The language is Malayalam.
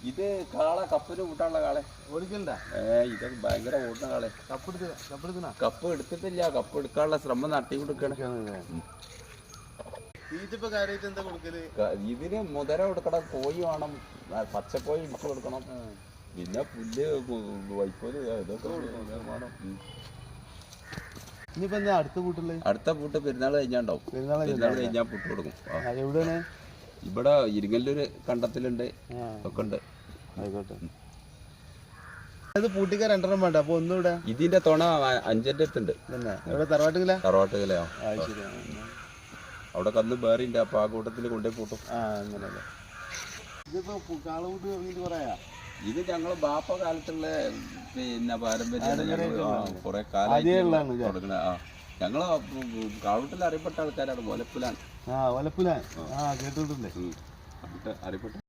ഇത് കാള കപ്പിന് കൂട്ടാനുള്ള കാളെ ഓടിക്കണ്ട. ഇത് ഭയങ്കര ഓടുന്ന കാളെ. കപ്പ് എടുത്തിട്ടില്ല, കപ്പ് എടുക്കാനുള്ള ശ്രമം നടത്തി കൊടുക്കണ. ഇതിന് മുതര കൊടുക്കണം, കോഴി വേണം, പച്ചക്കോഴി ഇടിച്ചു കൊടുക്കണം, പിന്നെ പുല്ല് വൈക്കോല് ഇതൊക്കെ വേണം. ഇനിയിപ്പോ എന്താ അടുത്ത പൂട്ടുള്ള? അടുത്ത പൂട്ട് പെരുന്നാൾ കഴിഞ്ഞാണ്ടാവും. പെരുന്നാൾ കഴിഞ്ഞാൽ പൂട്ട് കൊടുക്കും. എവിടെയാണ്? ഇവിടെ ഇരിങ്ങല്ലൂര് കണ്ടത്തിലുണ്ട്, ഒക്കെ ഉണ്ട്. ആയിക്കോട്ടെ. ഇത് പൂട്ടിക്ക രണ്ടെണ്ണം വേണ്ട. അപ്പൊ ഒന്നുകൂടെ ഇതിന്റെ തുണ 5ന്റെ അടുത്തുണ്ട്. തറവാട്ടുകല. തറവാട്ടുകലയോ? അവിടെ കന്ന് വേറിണ്ട്. അപ്പൊ ആ കൂട്ടത്തിൽ കൊണ്ടേ പൂട്ടും. അങ്ങനല്ലേ. ഇതിപ്പോ കാളകൂട്ട് തുടങ്ങിയിട്ട് പറയാ. ഇത് ഞങ്ങള് ബാപ്പ കാലത്തുള്ള പിന്നെ പാരമ്പര്യം കുറെ കാലം തുടങ്ങണ. ഞങ്ങള് കാളൂട്ടിൽ അറിയപ്പെട്ട ആൾക്കാരാണ്. ഒലപ്പുലാണ്. ഒലപ്പുലാൻ കേട്ടിട്ടുണ്ട്. അറിയപ്പെട്ട